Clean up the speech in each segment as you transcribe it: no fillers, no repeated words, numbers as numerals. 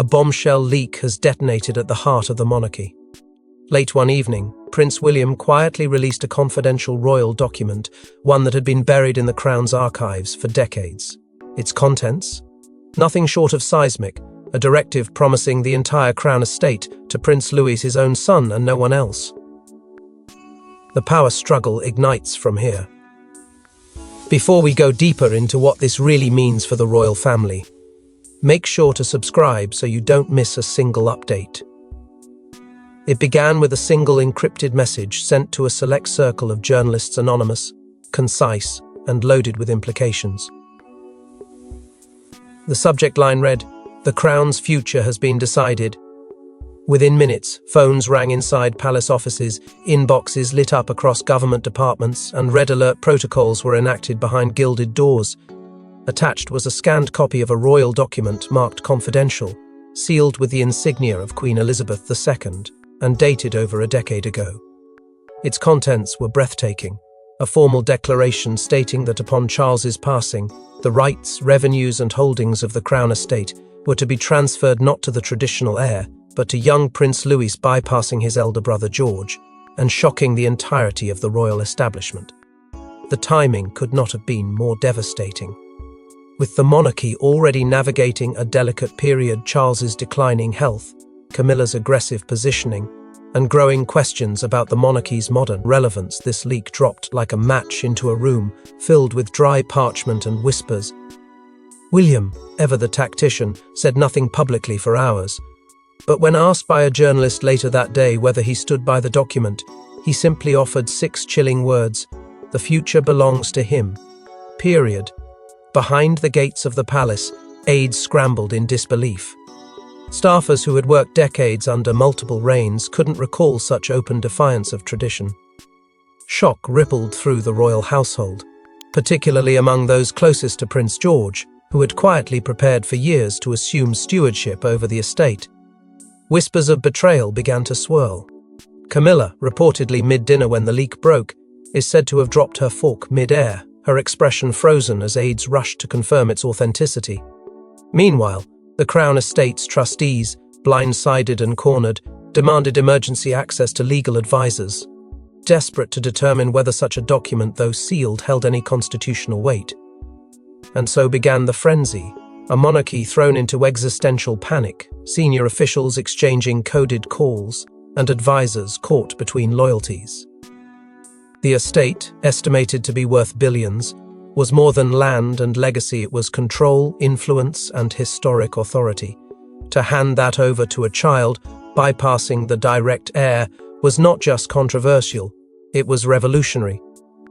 A bombshell leak has detonated at the heart of the monarchy. Late one evening, Prince William quietly released a confidential royal document, one that had been buried in the Crown's archives for decades. Its contents? Nothing short of seismic, a directive promising the entire Crown estate to Prince Louis, his own son, and no one else. The power struggle ignites from here. Before we go deeper into what this really means for the royal family, make sure to subscribe so you don't miss a single update. It began with a single encrypted message sent to a select circle of journalists, anonymous, concise, and loaded with implications. The subject line read, "The Crown's future has been decided." Within minutes, phones rang inside palace offices, inboxes lit up across government departments, and red alert protocols were enacted behind gilded doors. Attached was a scanned copy of a royal document marked confidential, sealed with the insignia of Queen Elizabeth II, and dated over a decade ago. Its contents were breathtaking, a formal declaration stating that upon Charles's passing, the rights, revenues and holdings of the Crown estate were to be transferred not to the traditional heir, but to young Prince Louis, bypassing his elder brother George, and shocking the entirety of the royal establishment. The timing could not have been more devastating. With the monarchy already navigating a delicate period, Charles's declining health, Camilla's aggressive positioning, and growing questions about the monarchy's modern relevance, this leak dropped like a match into a room filled with dry parchment and whispers. William, ever the tactician, said nothing publicly for hours, but when asked by a journalist later that day whether he stood by the document, he simply offered 6 chilling words: "The future belongs to him." Period. Behind the gates of the palace, aides scrambled in disbelief. Staffers who had worked decades under multiple reigns couldn't recall such open defiance of tradition. Shock rippled through the royal household, particularly among those closest to Prince George, who had quietly prepared for years to assume stewardship over the estate. Whispers of betrayal began to swirl. Camilla, reportedly mid-dinner when the leak broke, is said to have dropped her fork mid-air, her expression frozen as aides rushed to confirm its authenticity. Meanwhile, the Crown Estate's trustees, blindsided and cornered, demanded emergency access to legal advisors, desperate to determine whether such a document, though sealed, held any constitutional weight. And so began the frenzy, a monarchy thrown into existential panic, senior officials exchanging coded calls, and advisors caught between loyalties. The estate, estimated to be worth billions, was more than land and legacy. It was control, influence, and historic authority. To hand that over to a child, bypassing the direct heir, was not just controversial, it was revolutionary.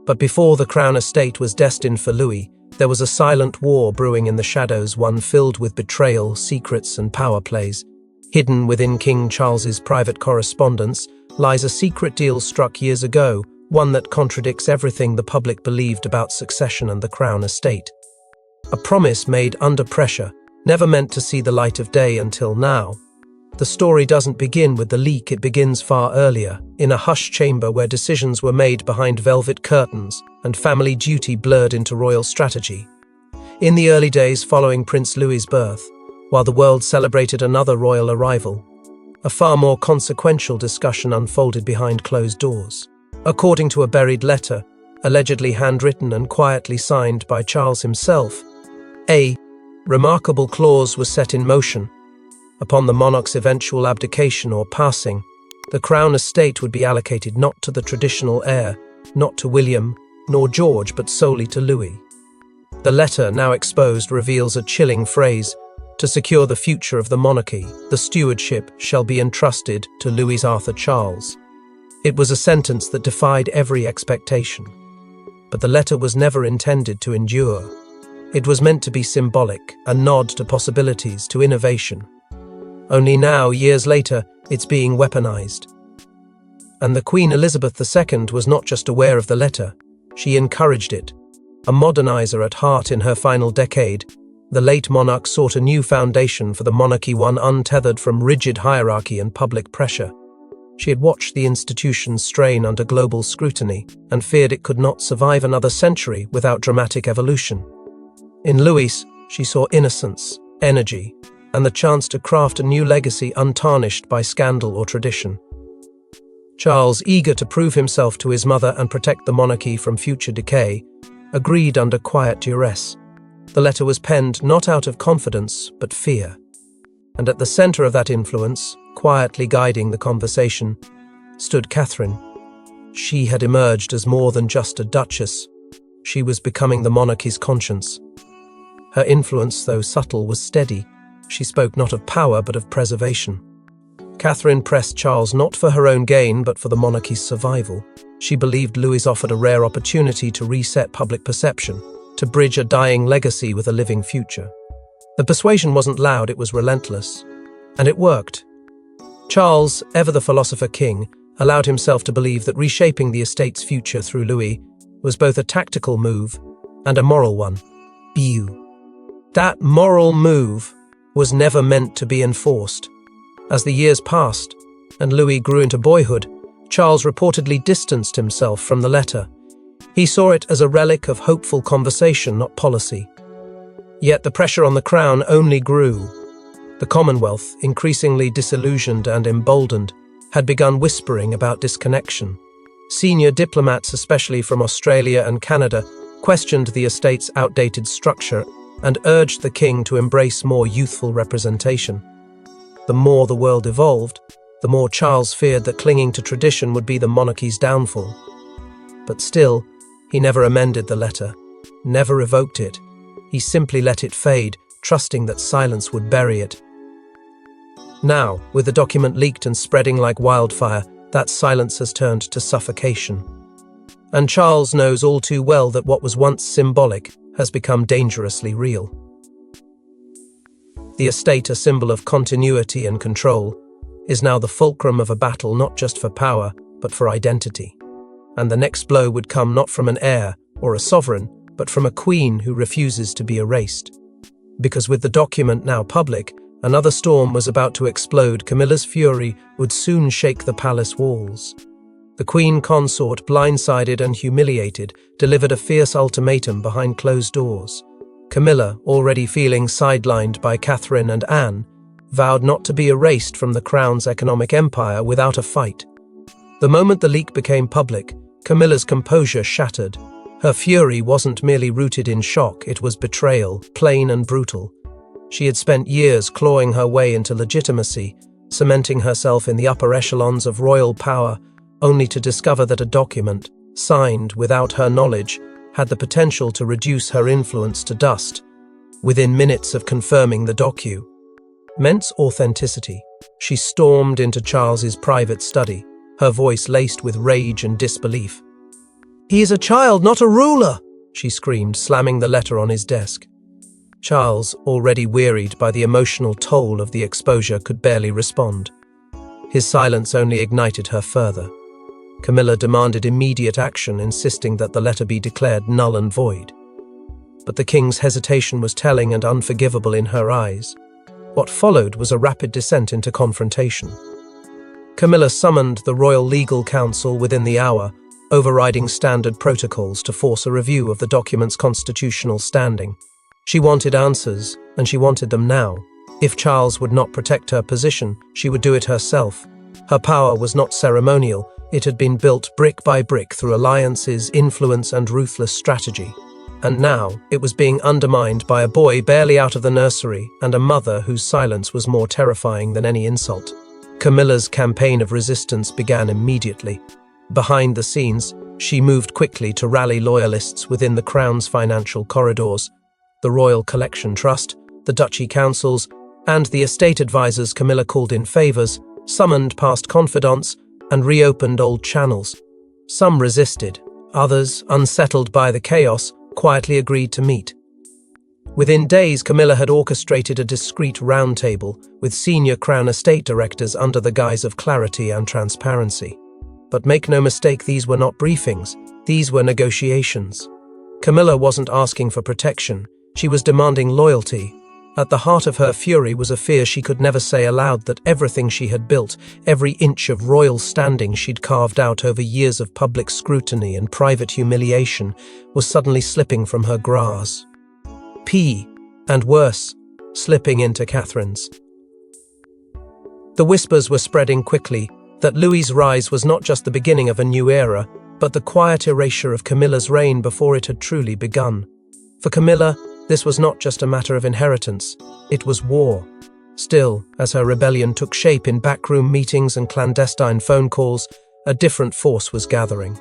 But before the Crown estate was destined for Louis, there was a silent war brewing in the shadows, one filled with betrayal, secrets, and power plays. Hidden within King Charles's private correspondence lies a secret deal struck years ago, one that contradicts everything the public believed about succession and the Crown estate. A promise made under pressure, never meant to see the light of day until now. The story doesn't begin with the leak, it begins far earlier, in a hushed chamber where decisions were made behind velvet curtains and family duty blurred into royal strategy. In the early days following Prince Louis's birth, while the world celebrated another royal arrival, a far more consequential discussion unfolded behind closed doors. According to a buried letter, allegedly handwritten and quietly signed by Charles himself, a remarkable clause was set in motion. Upon the monarch's eventual abdication or passing, the Crown estate would be allocated not to the traditional heir, not to William nor George, but solely to Louis. The letter, now exposed, reveals a chilling phrase: "To secure the future of the monarchy, the stewardship shall be entrusted to Louis Arthur Charles." It was a sentence that defied every expectation. But the letter was never intended to endure. It was meant to be symbolic, a nod to possibilities, to innovation. Only now, years later, it's being weaponized. And the Queen Elizabeth II was not just aware of the letter, she encouraged it. A modernizer at heart in her final decade, the late monarch sought a new foundation for the monarchy, one untethered from rigid hierarchy and public pressure. She had watched the institution strain under global scrutiny and feared it could not survive another century without dramatic evolution. In Louis, she saw innocence, energy, and the chance to craft a new legacy untarnished by scandal or tradition. Charles, eager to prove himself to his mother and protect the monarchy from future decay, agreed under quiet duress. The letter was penned not out of confidence, but fear. And at the center of that influence, quietly guiding the conversation, stood Catherine. She had emerged as more than just a duchess. She was becoming the monarchy's conscience. Her influence, though subtle, was steady. She spoke not of power, but of preservation. Catherine pressed Charles not for her own gain, but for the monarchy's survival. She believed Louis offered a rare opportunity to reset public perception, to bridge a dying legacy with a living future. The persuasion wasn't loud, it was relentless. And it worked. Charles, ever the philosopher king, allowed himself to believe that reshaping the estate's future through Louis was both a tactical move and a moral one. That moral move was never meant to be enforced. As the years passed and Louis grew into boyhood, Charles reportedly distanced himself from the letter. He saw it as a relic of hopeful conversation, not policy. Yet the pressure on the crown only grew. The Commonwealth, increasingly disillusioned and emboldened, had begun whispering about disconnection. Senior diplomats, especially from Australia and Canada, questioned the estate's outdated structure and urged the king to embrace more youthful representation. The more the world evolved, the more Charles feared that clinging to tradition would be the monarchy's downfall. But still, he never amended the letter, never revoked it. He simply let it fade, trusting that silence would bury it. Now, with the document leaked and spreading like wildfire, that silence has turned to suffocation. And Charles knows all too well that what was once symbolic has become dangerously real. The estate, a symbol of continuity and control, is now the fulcrum of a battle not just for power, but for identity. And the next blow would come not from an heir or a sovereign, but from a queen who refuses to be erased. Because with the document now public, another storm was about to explode. Camilla's fury would soon shake the palace walls. The queen consort, blindsided and humiliated, delivered a fierce ultimatum behind closed doors. Camilla, already feeling sidelined by Catherine and Anne, vowed not to be erased from the crown's economic empire without a fight. The moment the leak became public, Camilla's composure shattered. Her fury wasn't merely rooted in shock, it was betrayal, plain and brutal. She had spent years clawing her way into legitimacy, cementing herself in the upper echelons of royal power, only to discover that a document, signed without her knowledge, had the potential to reduce her influence to dust. Within minutes of confirming the document's authenticity, she stormed into Charles's private study, her voice laced with rage and disbelief. "He is a child, not a ruler!" she screamed, slamming the letter on his desk. Charles, already wearied by the emotional toll of the exposure, could barely respond. His silence only ignited her further. Camilla demanded immediate action, insisting that the letter be declared null and void. But the king's hesitation was telling and unforgivable in her eyes. What followed was a rapid descent into confrontation. Camilla summoned the Royal Legal Council within the hour, overriding standard protocols to force a review of the document's constitutional standing. She wanted answers, and she wanted them now. If Charles would not protect her position, she would do it herself. Her power was not ceremonial, it had been built brick by brick through alliances, influence, and ruthless strategy. And now, it was being undermined by a boy barely out of the nursery and a mother whose silence was more terrifying than any insult. Camilla's campaign of resistance began immediately. Behind the scenes, she moved quickly to rally loyalists within the crown's financial corridors. The Royal Collection Trust, the Duchy Councils, and the estate advisors Camilla called in favours, summoned past confidants, and reopened old channels. Some resisted, others, unsettled by the chaos, quietly agreed to meet. Within days, Camilla had orchestrated a discreet roundtable with senior Crown estate directors under the guise of clarity and transparency. But make no mistake, these were not briefings, these were negotiations. Camilla wasn't asking for protection, she was demanding loyalty. At the heart of her fury was a fear she could never say aloud that everything she had built, every inch of royal standing she'd carved out over years of public scrutiny and private humiliation, was suddenly slipping from her grasp. And worse, slipping into Catherine's. The whispers were spreading quickly that Louis's rise was not just the beginning of a new era, but the quiet erasure of Camilla's reign before it had truly begun. For Camilla, this was not just a matter of inheritance, it was war. Still, as her rebellion took shape in backroom meetings and clandestine phone calls, a different force was gathering.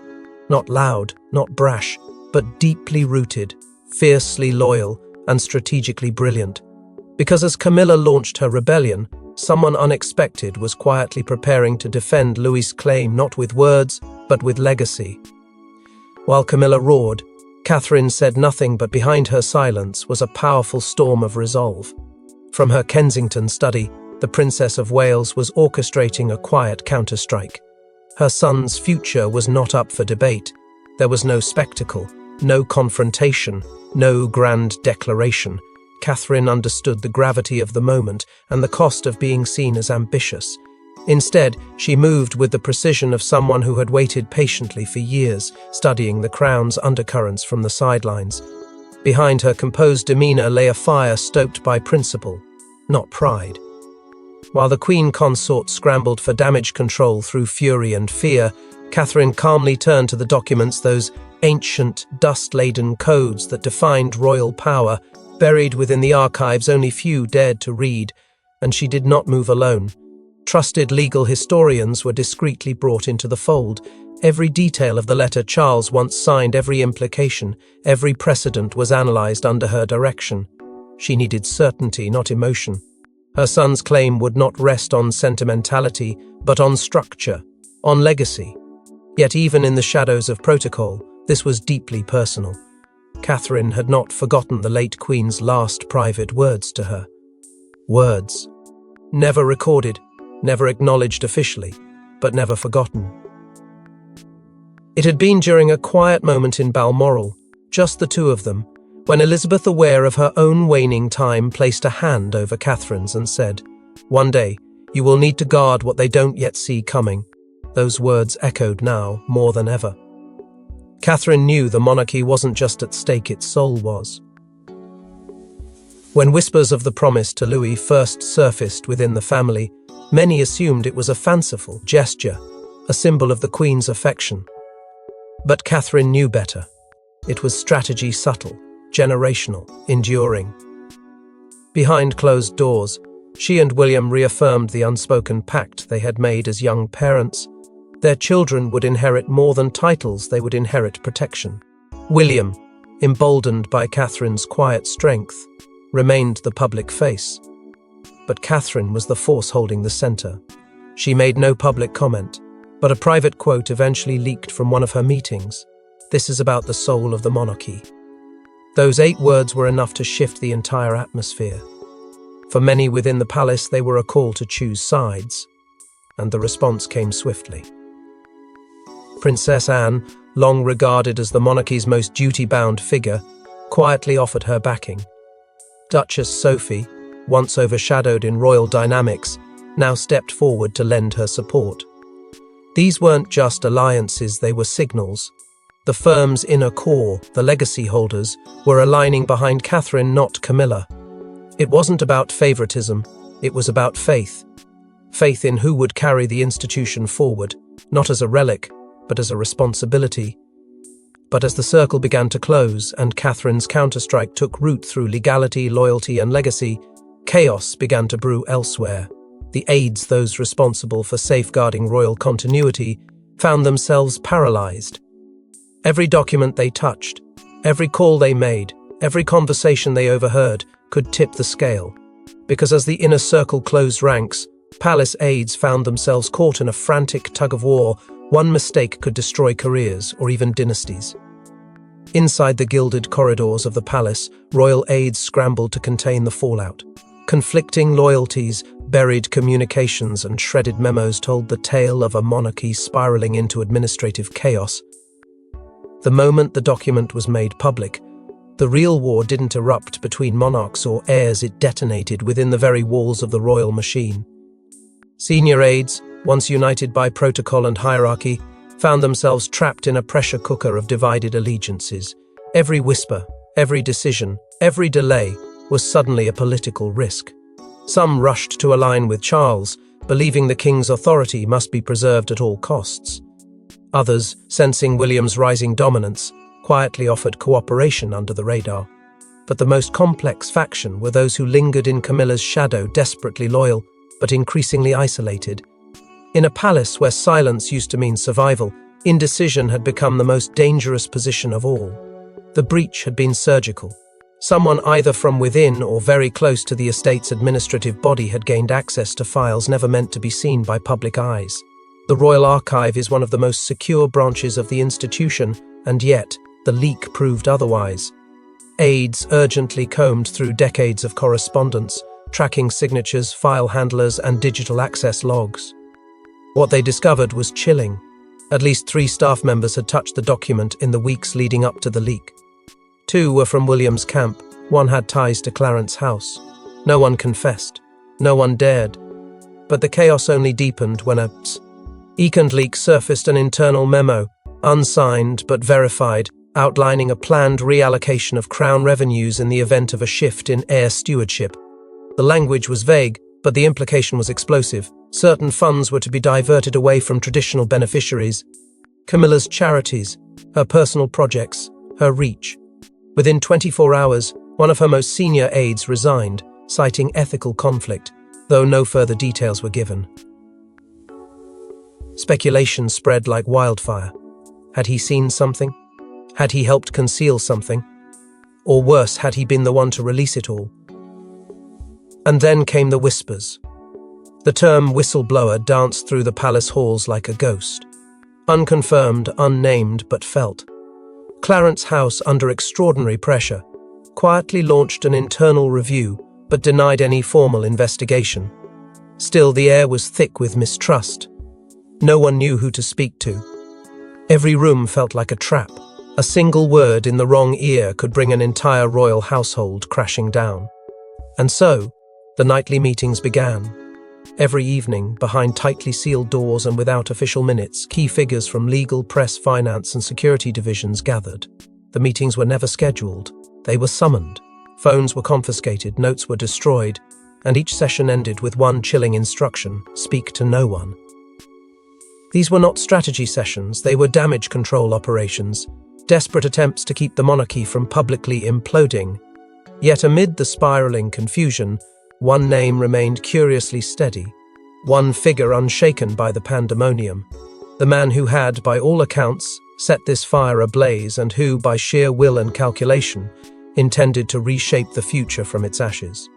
Not loud, not brash, but deeply rooted, fiercely loyal, and strategically brilliant. Because as Camilla launched her rebellion, someone unexpected was quietly preparing to defend Louis's claim not with words, but with legacy. While Camilla roared, Catherine said nothing, but behind her silence was a powerful storm of resolve. From her Kensington study, the Princess of Wales was orchestrating a quiet counterstrike. Her son's future was not up for debate. There was no spectacle, no confrontation, no grand declaration. Catherine understood the gravity of the moment and the cost of being seen as ambitious. Instead, she moved with the precision of someone who had waited patiently for years, studying the crown's undercurrents from the sidelines. Behind her composed demeanor lay a fire stoked by principle, not pride. While the Queen Consort scrambled for damage control through fury and fear, Catherine calmly turned to the documents, those ancient, dust-laden codes that defined royal power, buried within the archives only few dared to read, and she did not move alone. Trusted legal historians were discreetly brought into the fold. Every detail of the letter Charles once signed, every implication, every precedent was analyzed under her direction. She needed certainty, not emotion. Her son's claim would not rest on sentimentality, but on structure, on legacy. Yet even in the shadows of protocol, this was deeply personal. Catherine had not forgotten the late Queen's last private words to her. Words. Never recorded, never acknowledged officially, but never forgotten. It had been during a quiet moment in Balmoral, just the two of them, when Elizabeth, aware of her own waning time, placed a hand over Catherine's and said, "One day, you will need to guard what they don't yet see coming." Those words echoed now more than ever. Catherine knew the monarchy wasn't just at stake, its soul was. When whispers of the promise to Louis first surfaced within the family, many assumed it was a fanciful gesture, a symbol of the Queen's affection. But Catherine knew better. It was strategy, subtle, generational, enduring. Behind closed doors, she and William reaffirmed the unspoken pact they had made as young parents. Their children would inherit more than titles, they would inherit protection. William, emboldened by Catherine's quiet strength, remained the public face. But Catherine was the force holding the center. She made no public comment, but a private quote eventually leaked from one of her meetings. "This is about the soul of the monarchy." Those 8 words were enough to shift the entire atmosphere. For many within the palace, they were a call to choose sides, and the response came swiftly. Princess Anne, long regarded as the monarchy's most duty-bound figure, quietly offered her backing. Duchess Sophie, once overshadowed in royal dynamics, now stepped forward to lend her support. These weren't just alliances, they were signals. The firm's inner core, the legacy holders, were aligning behind Catherine, not Camilla. It wasn't about favoritism, it was about faith. Faith in who would carry the institution forward, not as a relic, but as a responsibility. But as the circle began to close and Catherine's counterstrike took root through legality, loyalty, and legacy, chaos began to brew elsewhere. The aides, those responsible for safeguarding royal continuity, found themselves paralyzed. Every document they touched, every call they made, every conversation they overheard could tip the scale. Because as the inner circle closed ranks, palace aides found themselves caught in a frantic tug-of-war. One mistake could destroy careers or even dynasties. Inside the gilded corridors of the palace, royal aides scrambled to contain the fallout. Conflicting loyalties, buried communications, and shredded memos told the tale of a monarchy spiraling into administrative chaos. The moment the document was made public, the real war didn't erupt between monarchs or heirs, it detonated within the very walls of the royal machine. Senior aides, once united by protocol and hierarchy, found themselves trapped in a pressure cooker of divided allegiances. Every whisper, every decision, every delay was suddenly a political risk. Some rushed to align with Charles, believing the king's authority must be preserved at all costs. Others, sensing William's rising dominance, quietly offered cooperation under the radar. But the most complex faction were those who lingered in Camilla's shadow, desperately loyal, but increasingly isolated. In a palace where silence used to mean survival, indecision had become the most dangerous position of all. The breach had been surgical. Someone either from within or very close to the estate's administrative body had gained access to files never meant to be seen by public eyes. The Royal Archive is one of the most secure branches of the institution, and yet the leak proved otherwise. Aides urgently combed through decades of correspondence, tracking signatures, file handlers, and digital access logs. What they discovered was chilling. At least 3 staff members had touched the document in the weeks leading up to the leak. 2 were from William's camp, 1 had ties to Clarence House. No one confessed, no one dared. But the chaos only deepened when a second leak surfaced, an internal memo, unsigned but verified, outlining a planned reallocation of crown revenues in the event of a shift in heir stewardship. The language was vague, but the implication was explosive. Certain funds were to be diverted away from traditional beneficiaries. Camilla's charities, her personal projects, her reach. Within 24 hours, one of her most senior aides resigned, citing ethical conflict, though no further details were given. Speculation spread like wildfire. Had he seen something? Had he helped conceal something? Or worse, had he been the one to release it all? And then came the whispers. The term whistleblower danced through the palace halls like a ghost. Unconfirmed, unnamed, but felt. Clarence House, under extraordinary pressure, quietly launched an internal review, but denied any formal investigation. Still, the air was thick with mistrust. No one knew who to speak to. Every room felt like a trap. A single word in the wrong ear could bring an entire royal household crashing down. And so, the nightly meetings began. Every evening, behind tightly sealed doors and without official minutes, key figures from legal, press, finance, and security divisions gathered. The meetings were never scheduled. They were summoned. Phones were confiscated, notes were destroyed, and each session ended with one chilling instruction: speak to no one. These were not strategy sessions, they were damage control operations, desperate attempts to keep the monarchy from publicly imploding. Yet amid the spiraling confusion, one name remained curiously steady, one figure unshaken by the pandemonium, the man who had, by all accounts, set this fire ablaze and who, by sheer will and calculation, intended to reshape the future from its ashes.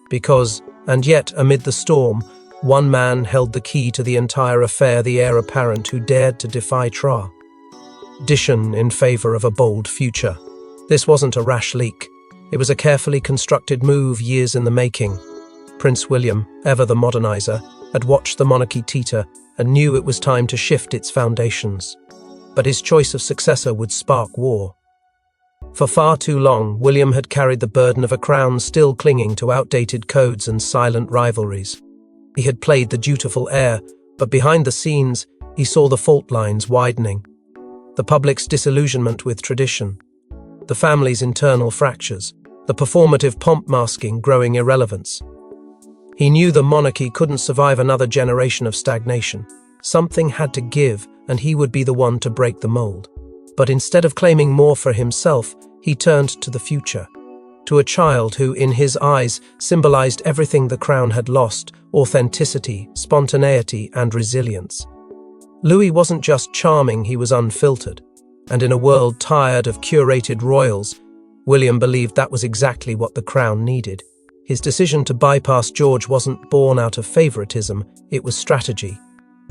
Because, and yet amid the storm, one man held the key to the entire affair, the heir apparent who dared to defy tradition in favor of a bold future. This wasn't a rash leak. It was a carefully constructed move, years in the making. Prince William, ever the modernizer, had watched the monarchy teeter and knew it was time to shift its foundations. But his choice of successor would spark war. For far too long, William had carried the burden of a crown still clinging to outdated codes and silent rivalries. He had played the dutiful heir, but behind the scenes, he saw the fault lines widening. The public's disillusionment with tradition, the family's internal fractures, the performative pomp masking growing irrelevance. He knew the monarchy couldn't survive another generation of stagnation. Something had to give, and he would be the one to break the mold. But instead of claiming more for himself, he turned to the future, to a child who, in his eyes, symbolized everything the crown had lost: authenticity, spontaneity, and resilience. Louis wasn't just charming, he was unfiltered. And in a world tired of curated royals, William believed that was exactly what the crown needed. His decision to bypass George wasn't born out of favoritism, it was strategy.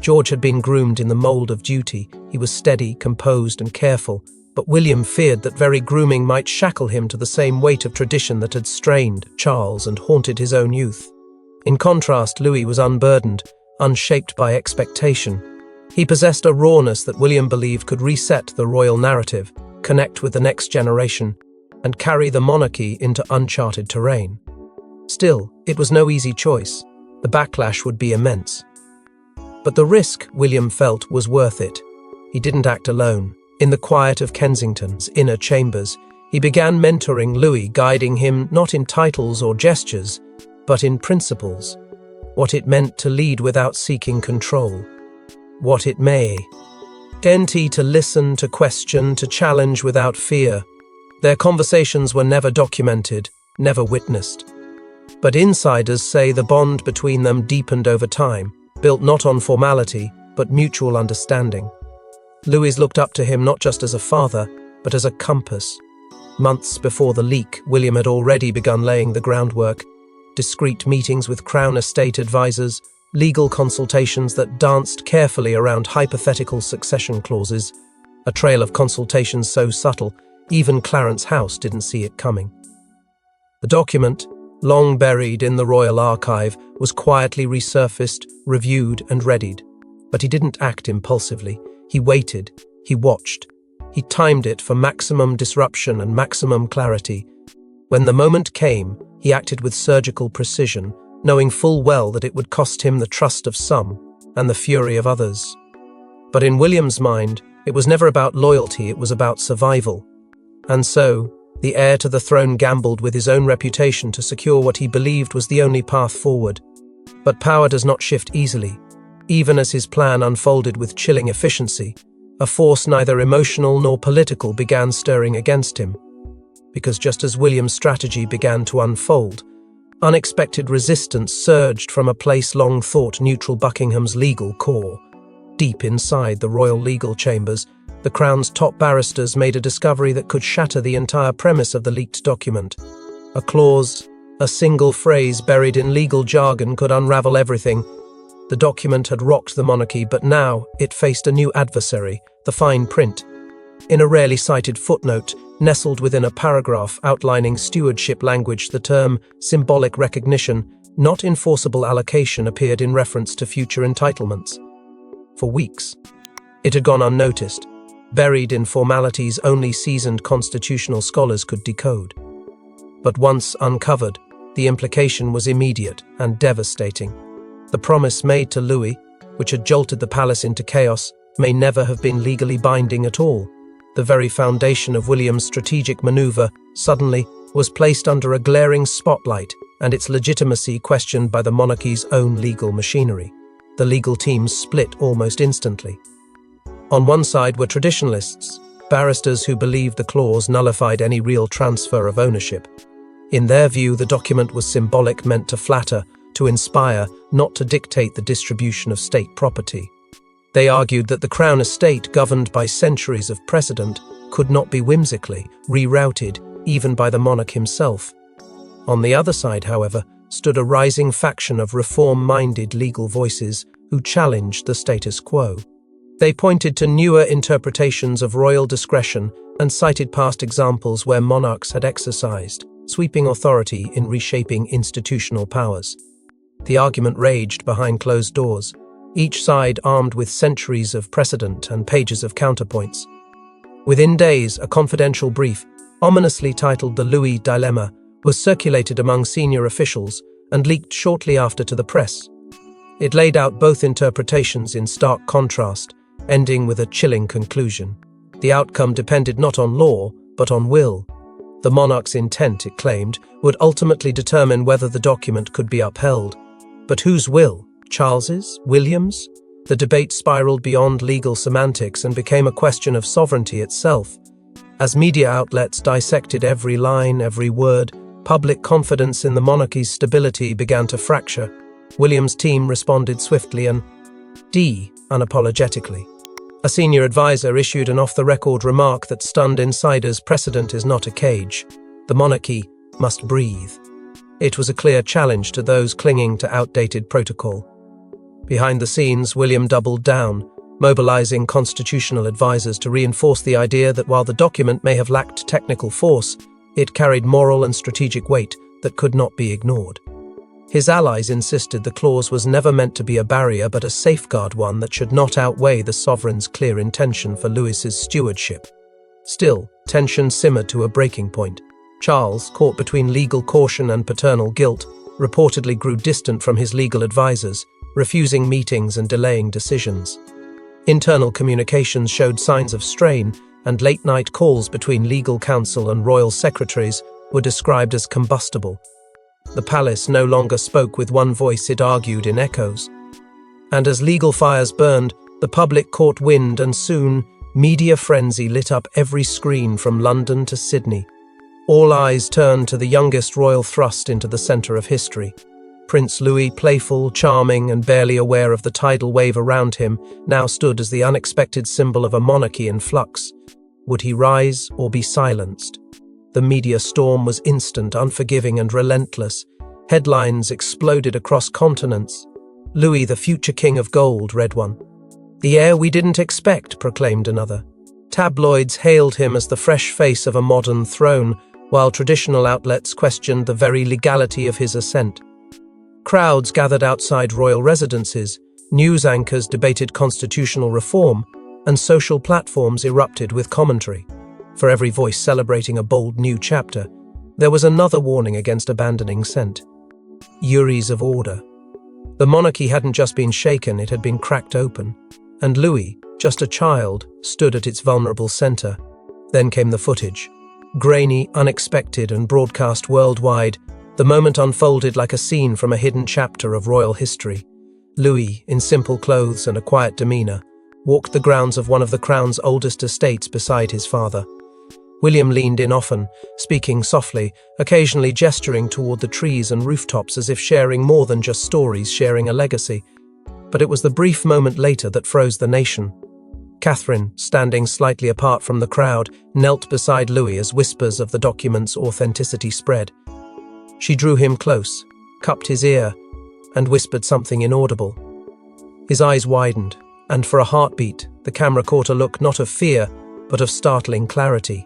George had been groomed in the mold of duty. He was steady, composed, and careful. But William feared that very grooming might shackle him to the same weight of tradition that had strained Charles and haunted his own youth. In contrast, Louis was unburdened, unshaped by expectation. He possessed a rawness that William believed could reset the royal narrative, connect with the next generation, and carry the monarchy into uncharted terrain. Still, it was no easy choice. The backlash would be immense. But the risk, William felt, was worth it. He didn't act alone. In the quiet of Kensington's inner chambers, He began mentoring Louis, guiding him not in titles or gestures, but in principles. What it meant to lead without seeking control. What it may. To listen, to question, to challenge without fear. Their conversations were never documented, never witnessed. But insiders say the bond between them deepened over time, built not on formality, but mutual understanding. Louis looked up to him not just as a father, but as a compass. Months before the leak, William had already begun laying the groundwork. Discreet meetings with Crown Estate advisors, legal consultations that danced carefully around hypothetical succession clauses, a trail of consultations so subtle, even Clarence House didn't see it coming. The document, long buried in the Royal Archive, was quietly resurfaced, reviewed and readied. But he didn't act impulsively. He waited, he watched. He timed it for maximum disruption and maximum clarity. When the moment came, he acted with surgical precision, knowing full well that it would cost him the trust of some and the fury of others. But in William's mind, it was never about loyalty, it was about survival. And so, the heir to the throne gambled with his own reputation to secure what he believed was the only path forward. But power does not shift easily. Even as his plan unfolded with chilling efficiency, a force neither emotional nor political began stirring against him. Because just as William's strategy began to unfold, unexpected resistance surged from a place long thought neutral Buckingham's legal core. Deep inside the royal legal chambers, the Crown's top barristers made a discovery that could shatter the entire premise of the leaked document. A clause, a single phrase buried in legal jargon could unravel everything. The document had rocked the monarchy, but now it faced a new adversary, the fine print. In a rarely cited footnote, nestled within a paragraph outlining stewardship language, the term symbolic recognition, not enforceable allocation, appeared in reference to future entitlements. For weeks, it had gone unnoticed, buried in formalities only seasoned constitutional scholars could decode. But once uncovered, the implication was immediate and devastating. The promise made to Louis, which had jolted the palace into chaos, may never have been legally binding at all. The very foundation of William's strategic maneuver, suddenly, was placed under a glaring spotlight and its legitimacy questioned by the monarchy's own legal machinery. The legal teams split almost instantly. On one side were traditionalists, barristers who believed the clause nullified any real transfer of ownership. In their view, the document was symbolic, meant to flatter, to inspire, not to dictate the distribution of state property. They argued that the Crown Estate, governed by centuries of precedent, could not be whimsically rerouted, even by the monarch himself. On the other side, however, stood a rising faction of reform-minded legal voices who challenged the status quo. They pointed to newer interpretations of royal discretion and cited past examples where monarchs had exercised sweeping authority in reshaping institutional powers. The argument raged behind closed doors, each side armed with centuries of precedent and pages of counterpoints. Within days, a confidential brief, ominously titled The Louis Dilemma, was circulated among senior officials and leaked shortly after to the press. It laid out both interpretations in stark contrast, ending with a chilling conclusion. The outcome depended not on law, but on will. The monarch's intent, it claimed, would ultimately determine whether the document could be upheld. But whose will? Charles's? William's? The debate spiraled beyond legal semantics and became a question of sovereignty itself. As media outlets dissected every line, every word, public confidence in the monarchy's stability began to fracture. William's team responded swiftly and unapologetically. A senior advisor issued an off-the-record remark that stunned insiders: precedent is not a cage. The monarchy must breathe. It was a clear challenge to those clinging to outdated protocol. Behind the scenes, William doubled down, mobilizing constitutional advisors to reinforce the idea that while the document may have lacked technical force, it carried moral and strategic weight that could not be ignored. His allies insisted the clause was never meant to be a barrier but a safeguard, one that should not outweigh the sovereign's clear intention for Louis's stewardship. Still, tension simmered to a breaking point. Charles, caught between legal caution and paternal guilt, reportedly grew distant from his legal advisors, refusing meetings and delaying decisions. Internal communications showed signs of strain, and late-night calls between legal counsel and royal secretaries were described as combustible. The palace no longer spoke with one voice, it argued in echoes. And as legal fires burned, the public caught wind, and soon media frenzy lit up every screen from London to Sydney. All eyes turned to the youngest royal thrust into the centre of history. Prince Louis, playful, charming, and barely aware of the tidal wave around him, now stood as the unexpected symbol of a monarchy in flux. Would he rise or be silenced? The media storm was instant, unforgiving, and relentless. Headlines exploded across continents. "Louis, the future king of gold," read one. "The heir we didn't expect," proclaimed another. Tabloids hailed him as the fresh face of a modern throne, while traditional outlets questioned the very legality of his ascent. Crowds gathered outside royal residences, news anchors debated constitutional reform, and social platforms erupted with commentary. For every voice celebrating a bold new chapter, there was another warning against abandoning scent. Uris of order. The monarchy hadn't just been shaken, it had been cracked open. And Louis, just a child, stood at its vulnerable centre. Then came the footage. Grainy, unexpected, and broadcast worldwide, the moment unfolded like a scene from a hidden chapter of royal history. Louis, in simple clothes and a quiet demeanour, walked the grounds of one of the crown's oldest estates beside his father. William leaned in often, speaking softly, occasionally gesturing toward the trees and rooftops as if sharing more than just stories, sharing a legacy. But it was the brief moment later that froze the nation. Catherine, standing slightly apart from the crowd, knelt beside Louis as whispers of the document's authenticity spread. She drew him close, cupped his ear, and whispered something inaudible. His eyes widened, and for a heartbeat, the camera caught a look not of fear, but of startling clarity.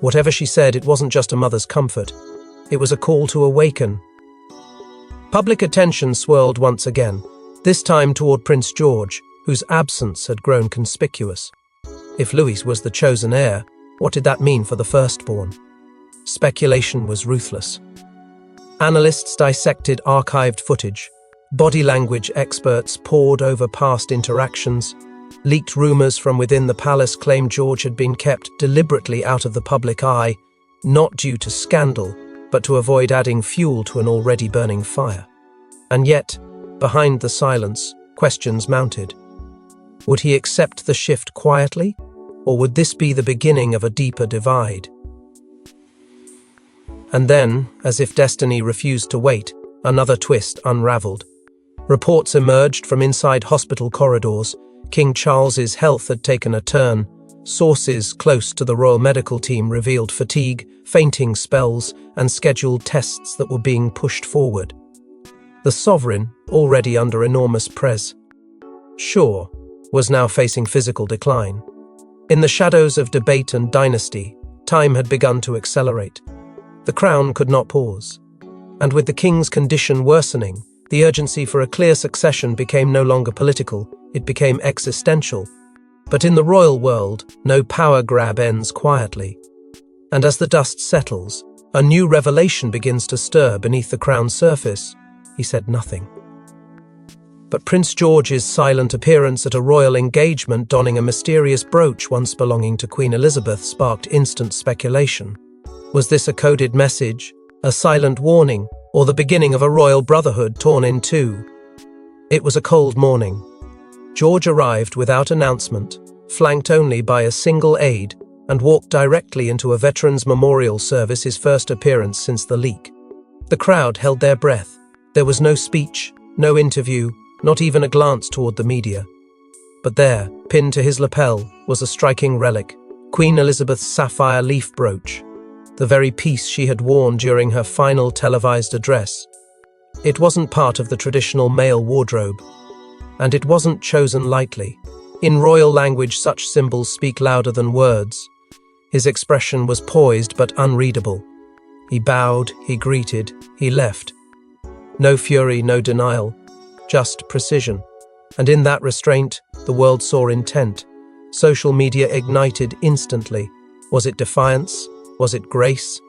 Whatever she said, it wasn't just a mother's comfort. It was a call to awaken. Public attention swirled once again, this time toward Prince George, whose absence had grown conspicuous. If Louis was the chosen heir, what did that mean for the firstborn? Speculation was ruthless. Analysts dissected archived footage. Body language experts pored over past interactions. Leaked rumours from within the palace claimed George had been kept deliberately out of the public eye, not due to scandal, but to avoid adding fuel to an already burning fire. And yet, behind the silence, questions mounted. Would he accept the shift quietly, or would this be the beginning of a deeper divide? And then, as if destiny refused to wait, another twist unravelled. Reports emerged from inside hospital corridors. King Charles's health had taken a turn. Sources close to the royal medical team revealed fatigue, fainting spells, and scheduled tests that were being pushed forward. The sovereign, already under enormous press, was now facing physical decline. In the shadows of debate and dynasty, time had begun to accelerate. The crown could not pause. And with the king's condition worsening, the urgency for a clear succession became no longer political, it became existential. But in the royal world, no power grab ends quietly. And as the dust settles, a new revelation begins to stir beneath the crown's surface. He said nothing. But Prince George's silent appearance at a royal engagement donning a mysterious brooch once belonging to Queen Elizabeth sparked instant speculation. Was this a coded message, a silent warning, or the beginning of a royal brotherhood torn in two? It was a cold morning. George arrived without announcement, flanked only by a single aide, and walked directly into a veterans' memorial service, his first appearance since the leak. The crowd held their breath. There was no speech, no interview, not even a glance toward the media. But there, pinned to his lapel, was a striking relic, Queen Elizabeth's sapphire leaf brooch, the very piece she had worn during her final televised address. It wasn't part of the traditional male wardrobe, and it wasn't chosen lightly. In royal language, such symbols speak louder than words. His expression was poised but unreadable. He bowed, he greeted, he left. No fury, no denial, just precision. And in that restraint, the world saw intent. Social media ignited instantly. Was it defiance? Was it grace?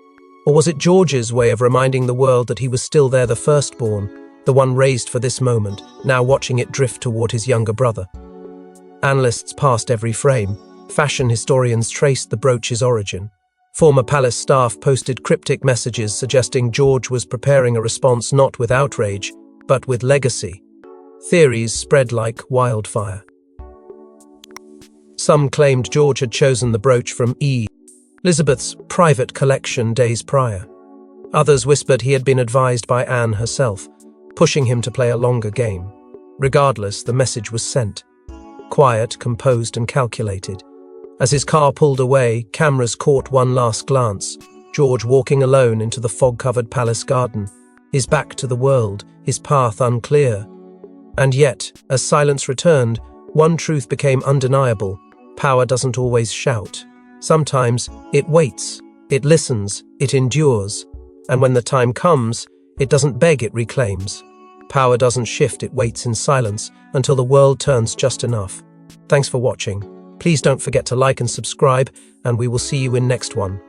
Or was it George's way of reminding the world that he was still there, the firstborn, the one raised for this moment, now watching it drift toward his younger brother? Analysts passed every frame. Fashion historians traced the brooch's origin. Former palace staff posted cryptic messages suggesting George was preparing a response not with outrage, but with legacy. Theories spread like wildfire. Some claimed George had chosen the brooch from Elizabeth's private collection days prior. Others whispered he had been advised by Anne herself, pushing him to play a longer game. Regardless, the message was sent. Quiet, composed, and calculated. As his car pulled away, cameras caught one last glance. George walking alone into the fog-covered palace garden, his back to the world, his path unclear. And yet, as silence returned, one truth became undeniable. Power doesn't always shout. Sometimes it waits, it listens, it endures. And when the time comes, it doesn't beg, it reclaims. Power doesn't shift, it waits in silence until the world turns just enough. Thanks for watching. Please don't forget to like and subscribe, and we will see you in next one.